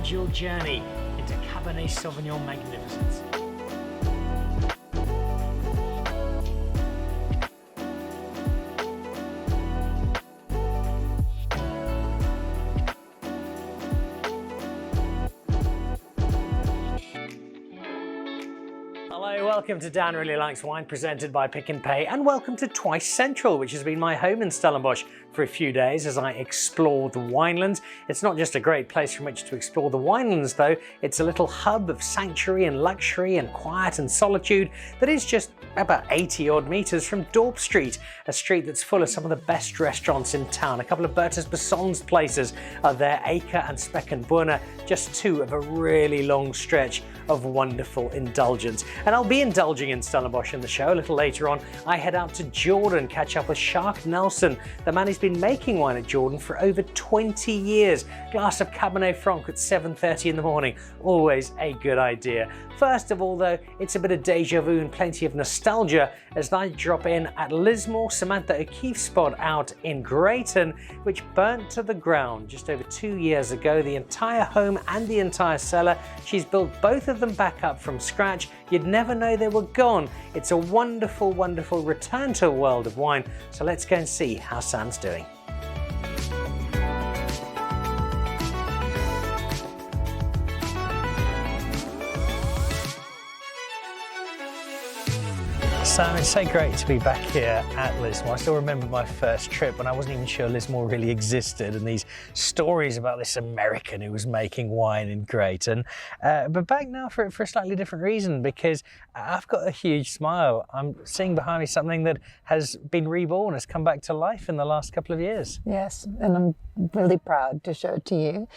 Lead your journey into Cabernet Sauvignon magnificence. Hello, welcome to Dan Really Likes Wine, presented by Pick n Pay, and welcome to Twice Central, which has been my home in Stellenbosch for a few days as I explore the winelands. It's not just a great place from which to explore the winelands though, it's a little hub of sanctuary and luxury and quiet and solitude that is just about 80 odd metres from Dorp Street, a street that's full of some of the best restaurants in town. A couple of Bertus Besson's places are there, Acre and Speck and Buna, just two of a really long stretch of wonderful indulgence. And I'll be indulging in Stellenbosch in the show. A little later on, I head out to Jordan, catch up with Sjaak Nelson, the man who's been making wine at Jordan for over 20 years. Glass of cabernet franc at 7:30 in the morning, always a good idea. First of all though, it's a bit of deja vu and plenty of nostalgia as I drop in at Lismore, Samantha O'Keeffe's spot out in Greyton, which burnt to the ground just over 2 years ago. The entire home and the entire cellar, she's built both of them back up from scratch. You'd never know they were gone. It's a wonderful, wonderful return to a world of wine. So let's go and see how Sam's doing. Sam, it's so great to be back here at Lismore. I still remember my first trip when I wasn't even sure Lismore really existed, and these stories about this American who was making wine in Greyton. But back now for a slightly different reason, because I've got a huge smile. I'm seeing behind me something that has been reborn, has come back to life in the last couple of years. Yes, and I'm really proud to show it to you.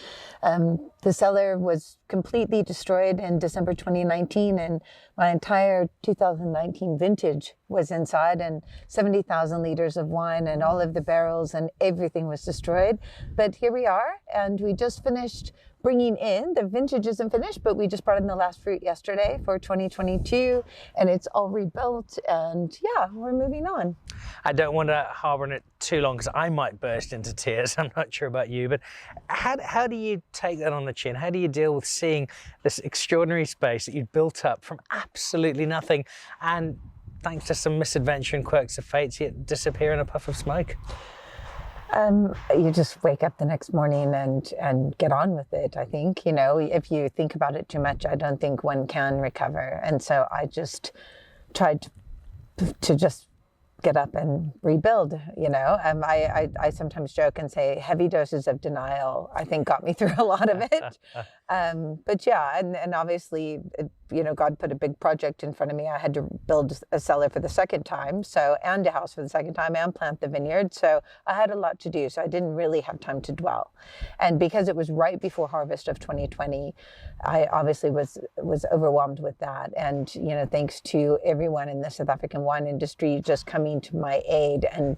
The cellar was completely destroyed in December 2019, and my entire 2019 vintage was inside, and 70,000 liters of wine and all of the barrels and everything was destroyed. But here we are, and we just finished bringing in, the vintage isn't finished, but we just brought in the last fruit yesterday for 2022, and it's all rebuilt, and yeah, we're moving on. I don't want to harbour on it too long because I might burst into tears. I'm not sure about you, but how do you take that on the chin? How do you deal with seeing this extraordinary space that you'd built up from absolutely nothing, and thanks to some misadventure and quirks of fate, see it disappear in a puff of smoke? You just wake up the next morning and get on with it. I think, you know, if you think about it too much, I don't think one can recover. And so I just tried to just get up and rebuild, you know. I sometimes joke and say heavy doses of denial, I think, got me through a lot of it. But yeah, and obviously, you know, God put a big project in front of me. I had to build a cellar for the second time, and a house for the second time, and plant the vineyard. So I had a lot to do. So I didn't really have time to dwell. And because it was right before harvest of 2020, I obviously was overwhelmed with that. And, you know, thanks to everyone in the South African wine industry just coming to my aid and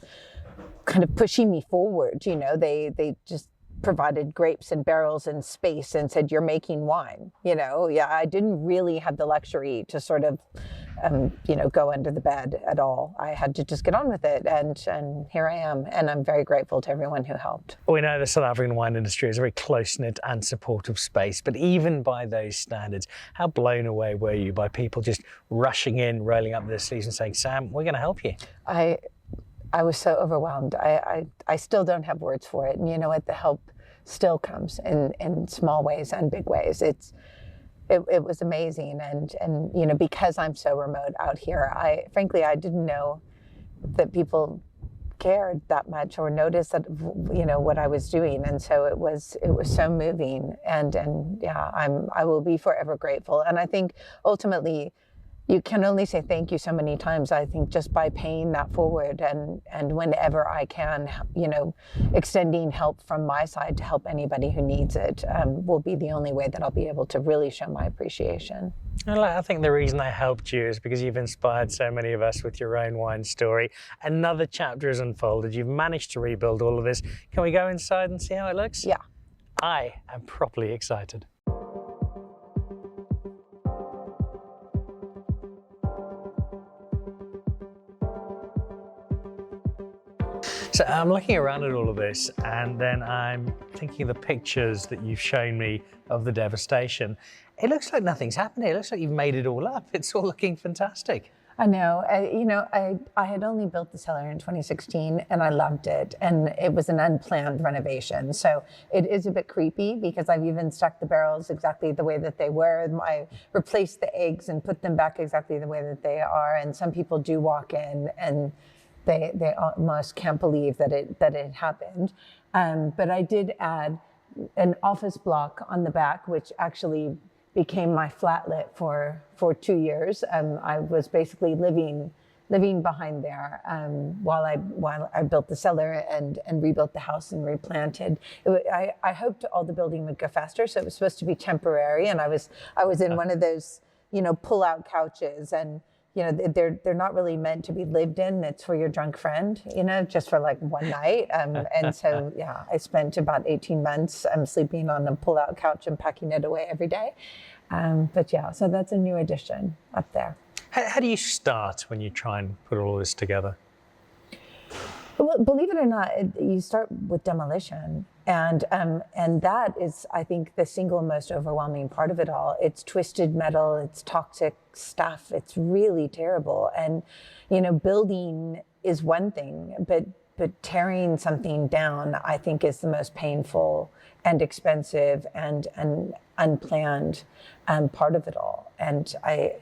kind of pushing me forward. You know, they just provided grapes and barrels and space and said, you're making wine. You know, yeah, I didn't really have the luxury to sort of, you know, go under the bed at all. I had to just get on with it, and here I am, and I'm very grateful to everyone who helped. We know the South African wine industry is a very close-knit and supportive space, but even by those standards, how blown away were you by people just rushing in, rolling up their sleeves and saying, Sam, we're going to help you? I was so overwhelmed. I still don't have words for it. And you know what? The help still comes in small ways and big ways. It was amazing. And you know, because I'm so remote out here, frankly, I didn't know that people cared that much or noticed that, you know, what I was doing. And so it was so moving. And yeah, I will be forever grateful. And I think ultimately, you can only say thank you so many times. I think just by paying that forward and whenever I can, you know, extending help from my side to help anybody who needs it will be the only way that I'll be able to really show my appreciation. Well, I think the reason I helped you is because you've inspired so many of us with your own wine story. Another chapter has unfolded. You've managed to rebuild all of this. Can we go inside and see how it looks? Yeah. I am properly excited. So I'm looking around at all of this, and then I'm thinking of the pictures that you've shown me of the devastation. It looks like nothing's happened here. It looks like you've made it all up. It's all looking fantastic. I know. I had only built the cellar in 2016 and I loved it. And it was an unplanned renovation. So it is a bit creepy because I've even stuck the barrels exactly the way that they were. I replaced the eggs and put them back exactly the way that they are. And some people do walk in and they almost can't believe that it happened. But I did add an office block on the back, which actually became my flatlet for 2 years. I was basically living behind there while I built the cellar and rebuilt the house and replanted. I hoped all the building would go faster, so it was supposed to be temporary. And I was in one of those pull-out couches, and they're not really meant to be lived in. It's for your drunk friend, just for like one night. And so, yeah, I spent about 18 months sleeping on a pull-out couch and packing it away every day. But yeah, so that's a new addition up there. How do you start when you try and put all this together? Well, believe it or not, you start with demolition. And that is, I think, the single most overwhelming part of it all. It's twisted metal, it's toxic stuff, it's really terrible. And, building is one thing, but tearing something down, I think, is the most painful and expensive and unplanned part of it all. And I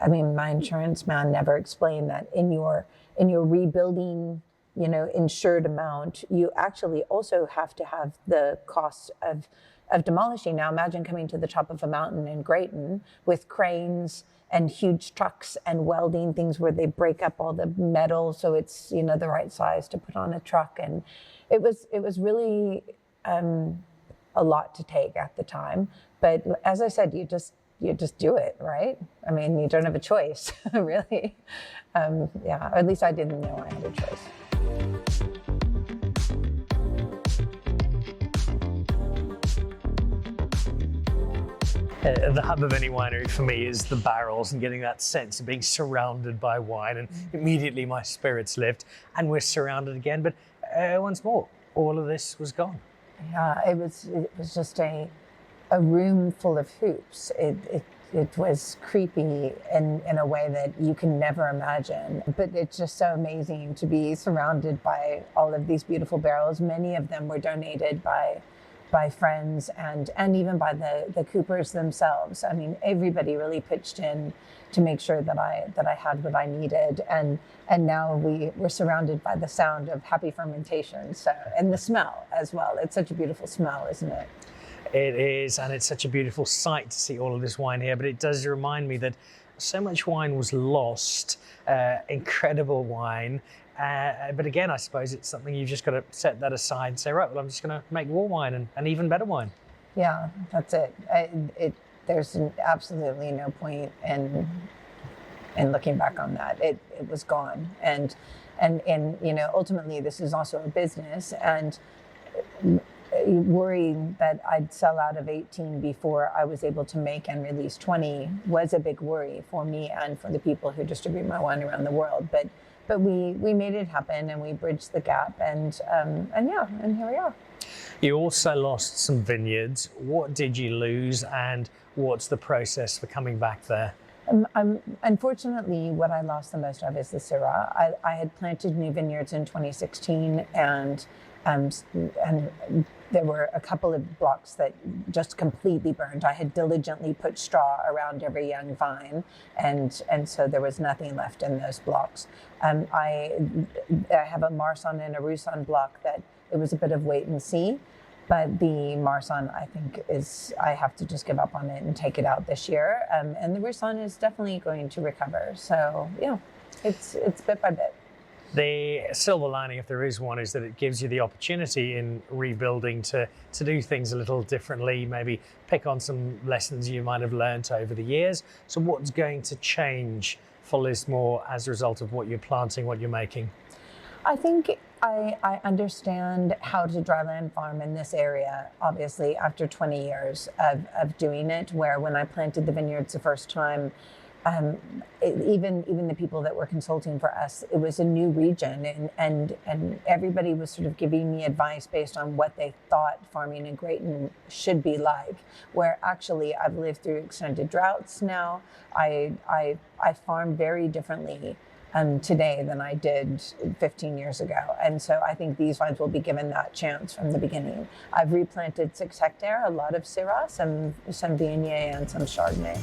mean, my insurance man never explained that in your rebuilding, insured amount, you actually also have to have the cost of demolishing. Now imagine coming to the top of a mountain in Greyton with cranes and huge trucks and welding things where they break up all the metal so it's the right size to put on a truck. And it was really a lot to take at the time. But as I said, you just do it, right? I mean, you don't have a choice, really. Yeah, or at least I didn't know I had a choice. The hub of any winery for me is the barrels and getting that sense of being surrounded by wine, and immediately my spirits lift and we're surrounded again. But once more, all of this was gone. Yeah, it was just a room full of hoops. It was creepy in a way that you can never imagine. But it's just so amazing to be surrounded by all of these beautiful barrels. Many of them were donated by friends and even by the coopers themselves. I mean, everybody really pitched in to make sure that I had what I needed. And now we're surrounded by the sound of happy fermentation. So, and the smell as well. It's such a beautiful smell, isn't it? It is, and it's such a beautiful sight to see all of this wine here, but it does remind me that so much wine was lost, incredible wine. But again, I suppose it's something you've just got to set that aside and say, right, well, I'm just going to make more wine and even better wine. Yeah, that's it. There's absolutely no point in looking back on that. It was gone. And ultimately this is also a business, and worrying that I'd sell out of 18 before I was able to make and release 20 was a big worry for me and for the people who distribute my wine around the world. But we made it happen, and we bridged the gap, and here we are. You also lost some vineyards. What did you lose, and what's the process for coming back there? Unfortunately, what I lost the most of is the Syrah. I had planted new vineyards in 2016, and there were a couple of blocks that just completely burned. I had diligently put straw around every young vine, and so there was nothing left in those blocks. I have a Marsanne and a Roussanne block that it was a bit of wait and see, but the Marsanne, I think, I have to just give up on it and take it out this year. And the Roussanne is definitely going to recover. So yeah, it's bit by bit. The silver lining, if there is one, is that it gives you the opportunity in rebuilding to do things a little differently, maybe pick on some lessons you might have learned over the years. So what's going to change for Lismore as a result of what you're planting, what you're making? I think I understand how to dryland farm in this area, obviously, after 20 years of doing it, where when I planted the vineyards the first time, even the people that were consulting for us, it was a new region, and everybody was sort of giving me advice based on what they thought farming in Greyton should be like. Where actually I've lived through extended droughts now. I farm very differently today than I did 15 years ago. And so I think these vines will be given that chance from the beginning. I've replanted 6 hectares, a lot of Syrah, some Viognier and some Chardonnay.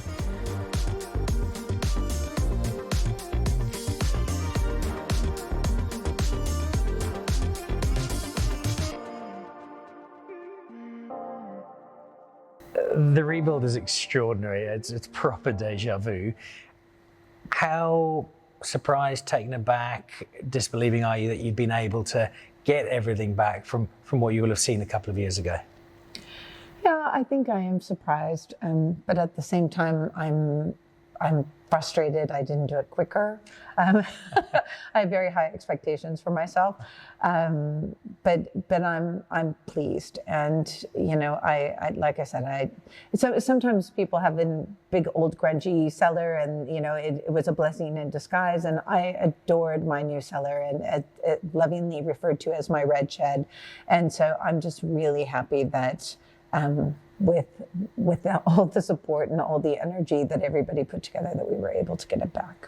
The rebuild is extraordinary. It's proper deja vu. How surprised, taken aback, disbelieving are you that you've been able to get everything back from what you will have seen a couple of years ago? Yeah, I think I am surprised, but at the same time, I'm frustrated I didn't do it quicker. I have very high expectations for myself, but I'm pleased. And you know, I like I said, so sometimes people have a big old grungy cellar, and you know, it was a blessing in disguise. And I adored my new cellar, and lovingly referred to as my red shed. And so I'm just really happy that. With all the support and all the energy that everybody put together, that we were able to get it back.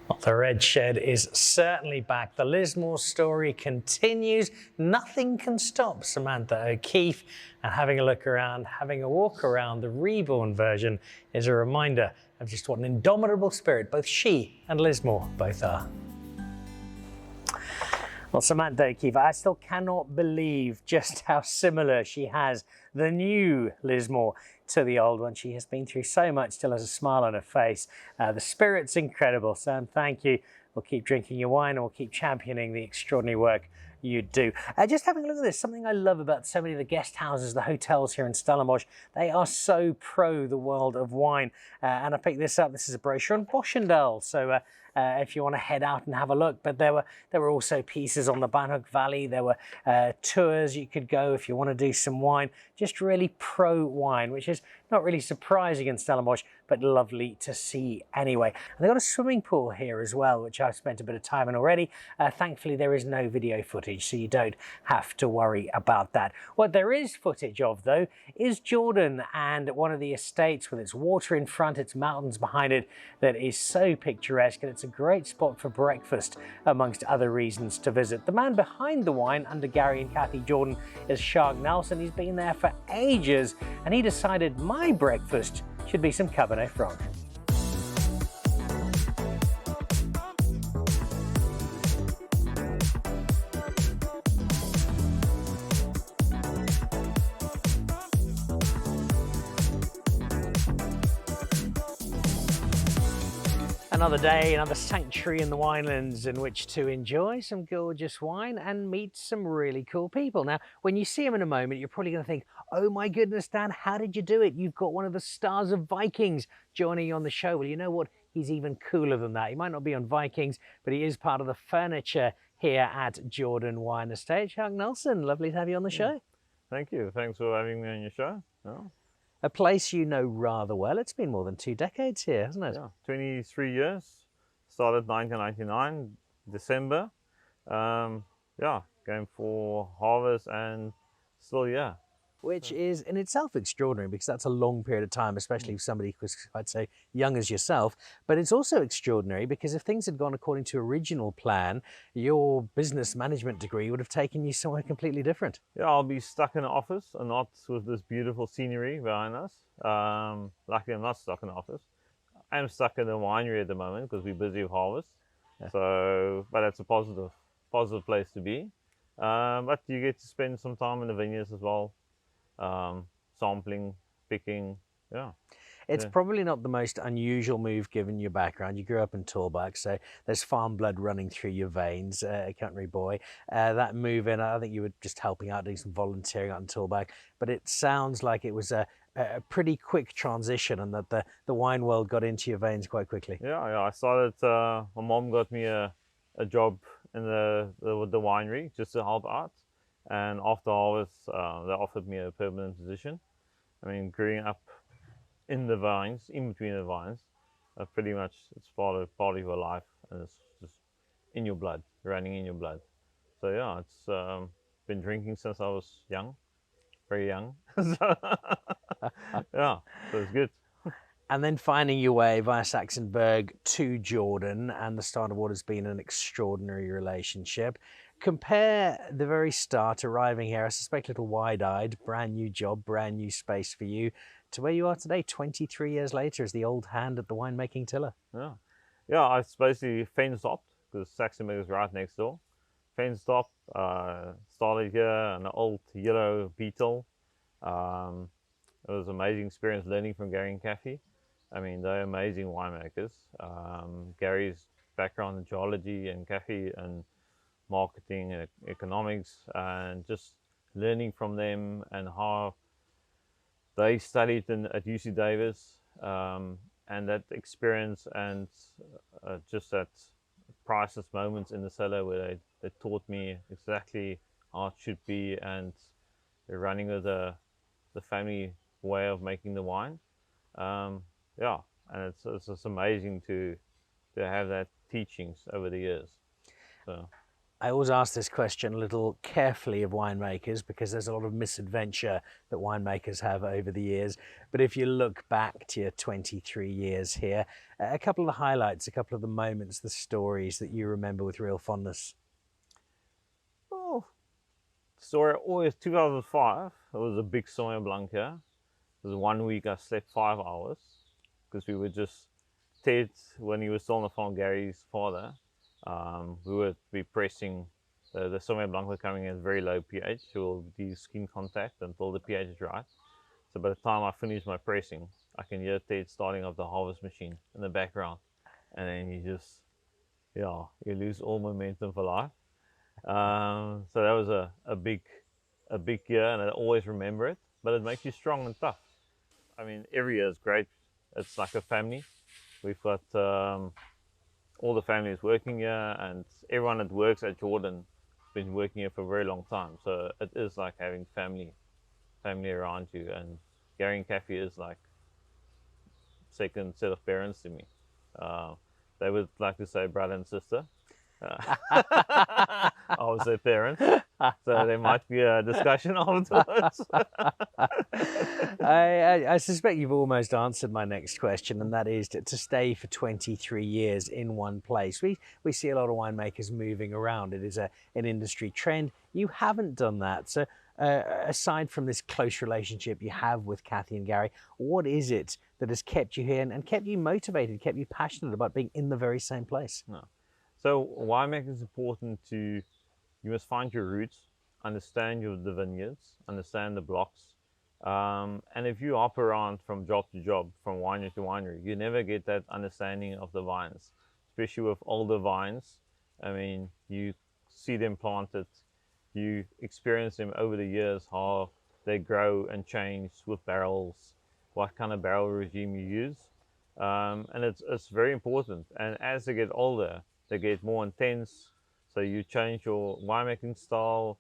Well, the red shed is certainly back. The Lismore story continues. Nothing can stop Samantha O'Keefe. And having a look around, having a walk around the Reborn version is a reminder of just what an indomitable spirit both she and Lismore both are. Well, Samantha O'Keefe, I still cannot believe just how similar she has the new Lismore to the old one. She has been through so much, still has a smile on her face. The spirit's incredible. Sam, thank you. We'll keep drinking your wine, and we'll keep championing the extraordinary work you do. Just having a look at this, something I love about so many of the guest houses, the hotels here in Stellenbosch, they are so pro the world of wine. And I picked this up. This is a brochure on Boschendal. So if you want to head out and have a look. But there were also pieces on the Banhoek Valley. There were tours you could go if you want to do some wine. Just really pro wine, which is not really surprising in Stellenbosch, but lovely to see anyway. And they've got a swimming pool here as well, which I've spent a bit of time in already. Thankfully, there is no video footage, so you don't have to worry about that. What there is footage of, though, is Jordan and one of the estates with its water in front, its mountains behind it, that is so picturesque, and it's a great spot for breakfast, amongst other reasons to visit. The man behind the wine, under Gary and Kathy Jordan, is Sjaak Nelson. He's been there for ages, and he decided my breakfast should be some cabernet franc. Another day, another sanctuary in the winelands in which to enjoy some gorgeous wine and meet some really cool people. Now, when you see him in a moment, you're probably going to think, oh my goodness, Dan, how did you do it? You've got one of the stars of Vikings joining you on the show. Well, you know what? He's even cooler than that. He might not be on Vikings, but he is part of the furniture here at Jordan Wine Estate. Sjaak Nelson, lovely to have you on the show. Thank you. Thanks for having me on your show. Yeah. A place you know rather well. It's been more than 2 decades here, hasn't it? Yeah, 23 years. Started 1999, December. Yeah, going for harvest and still, yeah. Which is in itself extraordinary, because that's a long period of time, especially for somebody who's, I'd say, young as yourself. But it's also extraordinary because if things had gone according to original plan, your business management degree would have taken you somewhere completely different. Yeah, I'll be stuck in an office and not with this beautiful scenery behind us. Luckily, I'm not stuck in an office. I'm stuck in a winery at the moment because we're busy with harvest. Yeah. So, but it's a positive place to be. But you get to spend some time in the vineyards as well. Sampling, picking, yeah. It's probably not the most unusual move given your background. You grew up in Tulbagh, so there's farm blood running through your veins, a country boy. That move in, I think you were just helping out, doing some volunteering out in Tulbagh, but it sounds like it was a pretty quick transition and that the wine world got into your veins quite quickly. Yeah, I started, my mom got me a job in the winery just to help out. And after harvest, they offered me a permanent position. I mean, growing up in the vines, in between the vines, Pretty much, it's part of your life, and it's just in your blood, running in your blood. So yeah, it's been drinking since I was young, very young. So, yeah, so it's good. And then finding your way via Saxonburg to Jordan, and the start of what has been an extraordinary relationship. Compare the very start, arriving here, I suspect a little wide-eyed, brand new job, brand new space for you, to where you are today, 23 years later, as the old hand at the winemaking tiller. Yeah, yeah. I basically fenced stopped because Saxonburg is right next door. Fenced stopped. Started here an old yellow Beetle. Um, it was an amazing experience learning from Gary and Kathy. I mean, they're amazing winemakers. Gary's background in geology and Kathy and marketing and economics, and just learning from them and how they studied at UC Davis, and that experience and just that priceless moments in the cellar where they taught me exactly how it should be, and they're running with the family way of making the wine. Yeah, and it's just amazing to have that teachings over the years. So. I always ask this question a little carefully of winemakers, because there's a lot of misadventure that winemakers have over the years. But if you look back to your 23 years here, a couple of the highlights, a couple of the moments, the stories that you remember with real fondness. Oh, story always 2005. It was a big Sauvignon Blanc here. It was 1 week I slept 5 hours because we would just Ted, when he was still on the farm, Gary's father, we would be pressing the Sauvignon Blanc were coming in at very low pH, so we'll do skin contact until the pH is right. So by the time I finish my pressing, I can hear Ted starting up the harvest machine in the background, and then you just, yeah, you lose all momentum for life. So that was a big year, and I always remember it. But it makes you strong and tough. I mean, every year is great. It's like a family. We've got all the families working here, and everyone that works at Jordan has been working here for a very long time. So it is like having family around you. And Gary and Kathy is like second set of parents to me. They would like to say brother and sister. I was their parents, so there might be a discussion afterwards. I suspect you've almost answered my next question, and that is to stay for 23 years in one place. We see a lot of winemakers moving around. It is an industry trend. You haven't done that. So aside from this close relationship you have with Kathy and Gary, what is it that has kept you here and kept you motivated, kept you passionate about being in the very same place? No. So winemaking is important you must find your roots, understand the vineyards, understand the blocks. And if you hop around from job to job, from winery to winery, you never get that understanding of the vines, especially with older vines. I mean, you see them planted, you experience them over the years, how they grow and change with barrels, what kind of barrel regime you use. And it's very important. And as they get older, they get more intense, so you change your winemaking style,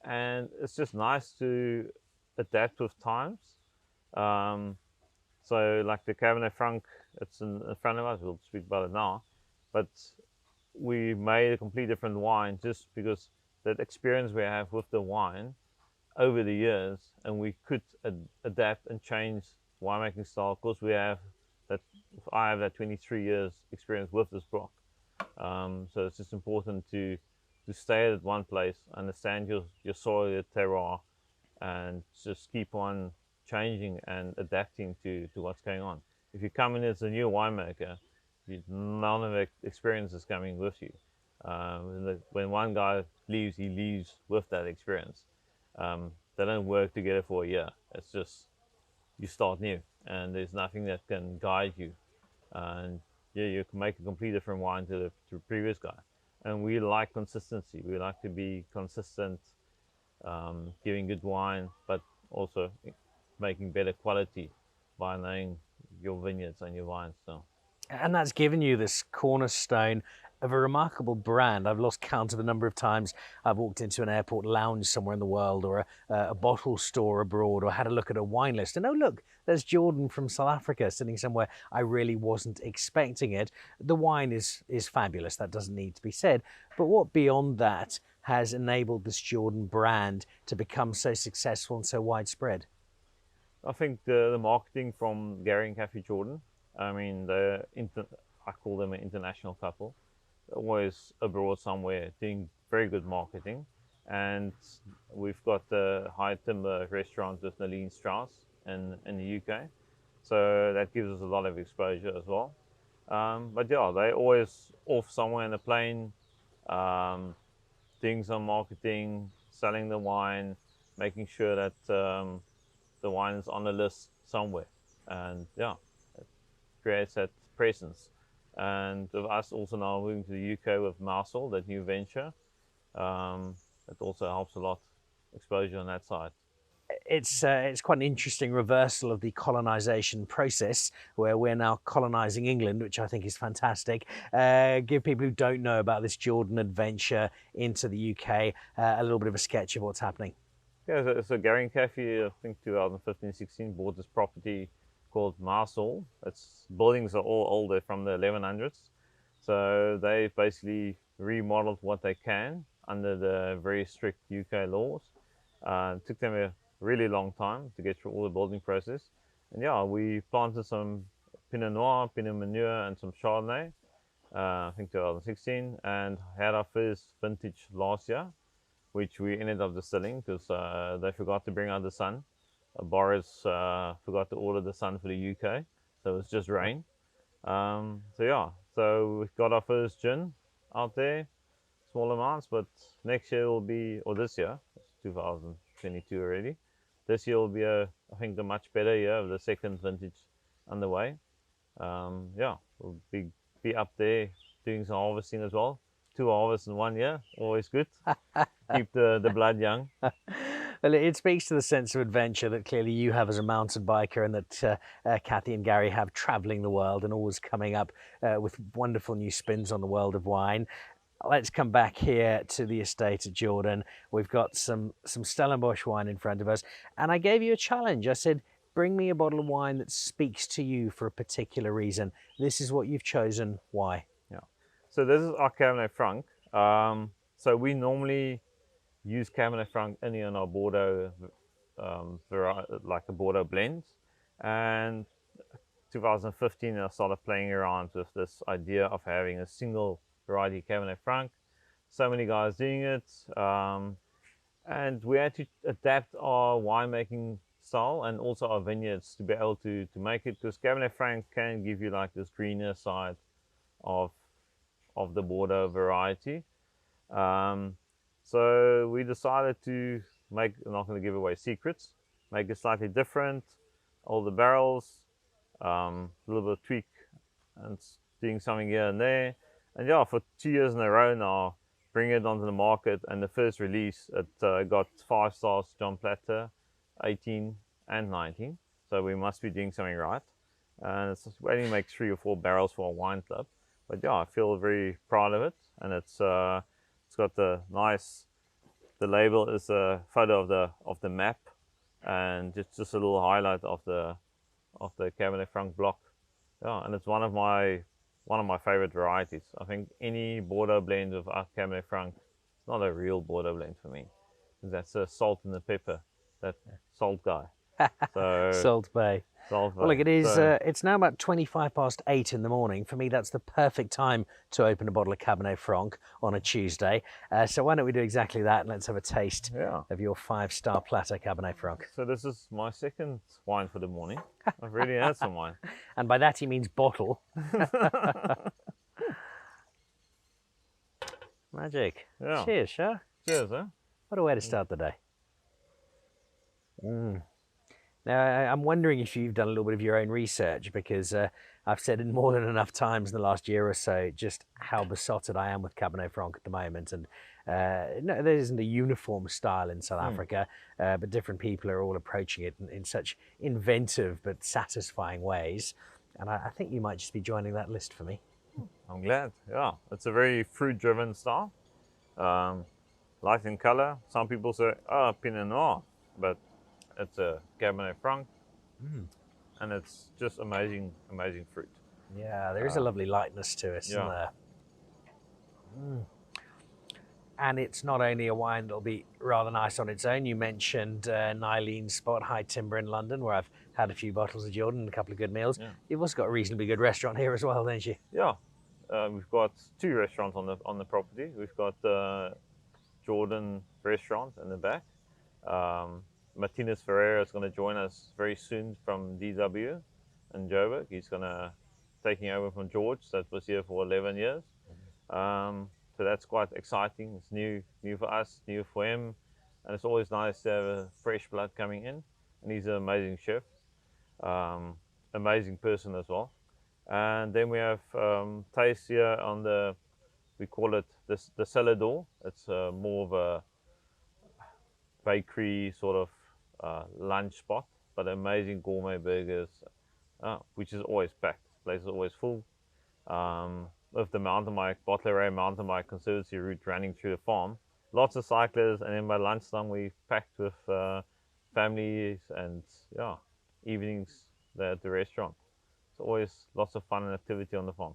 and it's just nice to adapt with times. So like the cabernet franc, it's in front of us, we'll speak about it now, but we made a completely different wine just because that experience we have with the wine over the years, and we could adapt and change winemaking style because I have that 23 years experience with this block. So it's just important to stay at one place, understand your soil, your terroir, and just keep on changing and adapting to what's going on. If you come in as a new winemaker, none of the experience is coming with you. When one guy leaves, he leaves with that experience. They don't work together for a year. It's just you start new, and there's nothing that can guide you. And yeah, you can make a completely different wine to the previous guy. And we like consistency. We like to be consistent, giving good wine, but also making better quality by knowing your vineyards and your vines. So. And that's given you this cornerstone of a remarkable brand. I've lost count of the number of times I've walked into an airport lounge somewhere in the world, or a bottle store abroad, or had a look at a wine list. And oh, look, there's Jordan from South Africa sitting somewhere I really wasn't expecting it. The wine is fabulous, that doesn't need to be said. But what beyond that has enabled this Jordan brand to become so successful and so widespread? I think the marketing from Gary and Kathy Jordan, I mean, I call them an international couple. They're always abroad somewhere doing very good marketing. And we've got the High Timber restaurant with Nalene Strauss in the UK. So that gives us a lot of exposure as well. But yeah, they're always off somewhere in a plane, doing some marketing, selling the wine, making sure that the wine is on the list somewhere. And yeah, it creates that presence. And with us also now moving to the UK with Marsal, that new venture, it also helps a lot, exposure on that side. It's quite an interesting reversal of the colonization process, where we're now colonizing England, which I think is fantastic. Give people who don't know about this Jordan adventure into the UK a little bit of a sketch of what's happening. Yeah, so Gary and Kathy, I think 2015-16, bought this property called Marsal. Its buildings are all older, from the 1100s. So they basically remodeled what they can under the very strict UK laws. It took them a really long time to get through all the building process. And yeah, we planted some Pinot Noir, Pinot Meunier, and some Chardonnay, I think 2016, and had our first vintage last year, which we ended up distilling because they forgot to bring out the sun. Boris forgot to order the sun for the UK, so it's just rain. So yeah, so we got our first gin out there, small amounts, but next year will be, or this year, it's 2022 already. This year will be I think a much better year, of the second vintage underway. Yeah, we'll be up there doing some harvesting as well. 2 harvests in 1 year, always good. Keep the blood young. Well, it speaks to the sense of adventure that clearly you have as a mountain biker, and that Kathy and Gary have, traveling the world and always coming up with wonderful new spins on the world of wine. Let's come back here to the estate at Jordan. We've got some Stellenbosch wine in front of us, and I gave you a challenge. I said, bring me a bottle of wine that speaks to you for a particular reason. This is what you've chosen. Why? Yeah. So this is our cabernet franc. So we normally use cabernet franc only in our Bordeaux, like a Bordeaux blend. And 2015, I started playing around with this idea of having a single variety cabernet franc. So many guys doing it, and we had to adapt our winemaking style and also our vineyards to be able to make it, because cabernet franc can give you like this greener side of the Bordeaux variety. So we decided to make, I'm not going to give away secrets, make it slightly different, all the barrels, a little bit of tweak and doing something here and there. And yeah, for 2 years in a row now, bring it onto the market. And the first release, it got 5 stars, John Platter, 18 and 19. So we must be doing something right. And we only make 3 or 4 barrels for a wine club. But yeah, I feel very proud of it. And it's got the nice, the label is a photo of the map, and just a little highlight of the Cabernet Franc block. Yeah, and it's one of my favorite varieties. I think any Bordeaux blend of Cabernet Franc, it's not a real Bordeaux blend for me. That's the salt and the pepper, that salt guy. So Salt Bay. Salt Bay. Well, look, it is. So, It's now about 8:25 in the morning. For me, that's the perfect time to open a bottle of Cabernet Franc on a Tuesday. So why don't we do exactly that, and let's have a taste yeah. of your 5-star platter Cabernet Franc. So this is my second wine for the morning. I've really had some wine. And by that he means bottle. Magic. Yeah. Cheers, Sjaak. Cheers, eh? What a way to start the day. Now, I'm wondering if you've done a little bit of your own research, because I've said it more than enough times in the last year or so just how besotted I am with Cabernet Franc at the moment. And no, there isn't a uniform style in South Africa, but different people are all approaching it in such inventive but satisfying ways. And I think you might just be joining that list for me. I'm glad. Yeah, it's a very fruit-driven style. Light in color. Some people say, "Oh, Pinot Noir," but it's a cabernet franc, and it's just amazing, amazing fruit. Yeah, there is a lovely lightness to it, isn't there? And it's not only a wine that'll be rather nice on its own. You mentioned Nylene's spot, High Timber in London, where I've had a few bottles of Jordan and a couple of good meals. You've also got a reasonably good restaurant here as well, don't you? Yeah, we've got 2 restaurants on the property. We've got the Jordan restaurant in the back. Martinez Ferreira is going to join us very soon from DW in Joburg. He's going to taking over from George that was here for 11 years. So that's quite exciting. It's new for us, new for him, and it's always nice to have a fresh blood coming in. And he's an amazing chef, amazing person as well. And then we have Taste here on the, we call it the cellar door. It's more of a bakery sort of lunch spot, but amazing gourmet burgers, which is always packed. The place is always full. With the mountain bike, Bottleray mountain bike conservancy route running through the farm. Lots of cyclists, and then by lunchtime we packed with families and evenings there at the restaurant. It's always lots of fun and activity on the farm.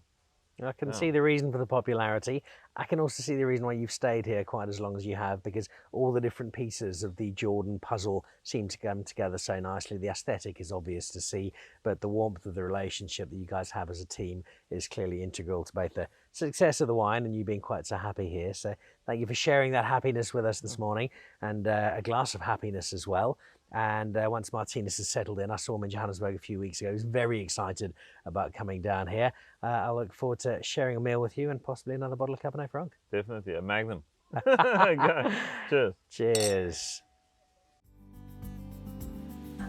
I can see the reason for the popularity. I can also see the reason why you've stayed here quite as long as you have, because all the different pieces of the Jordan puzzle seem to come together so nicely. The aesthetic is obvious to see, but the warmth of the relationship that you guys have as a team is clearly integral to both the success of the wine and you being quite so happy here. So thank you for sharing that happiness with us this morning, and a glass of happiness as well. And once Martinez has settled in, I saw him in Johannesburg a few weeks ago. He was very excited about coming down here. I look forward to sharing a meal with you and possibly another bottle of Cabernet Franc. Definitely, a Magnum. Go. Cheers. Cheers.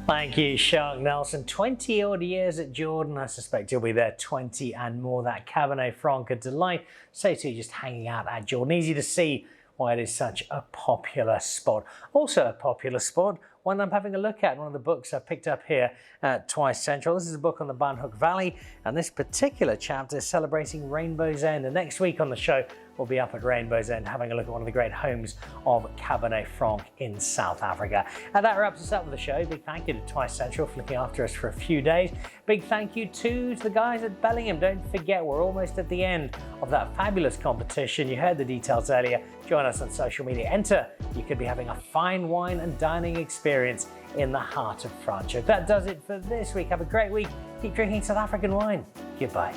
Thank you, Sjaak Nelson. 20 odd years at Jordan. I suspect he'll be there 20 and more. That Cabernet Franc, a delight. So too, just hanging out at Jordan. Easy to see why it is such a popular spot. Also a popular spot, one I'm having a look at, one of the books I've picked up here at Twice Central. This is a book on the Banhook Valley, and this particular chapter is celebrating Rainbow's End. And next week on the show, we'll be up at Rainbow's End having a look at one of the great homes of Cabernet Franc in South Africa. And that wraps us up with the show. Big thank you to Twice Central for looking after us for a few days. Big thank you too to the guys at Bellingham. Don't forget, we're almost at the end of that fabulous competition. You heard the details earlier. Join us on social media. Enter. You could be having a fine wine and dining experience in the heart of France. That does it for this week. Have a great week. Keep drinking South African wine. Goodbye.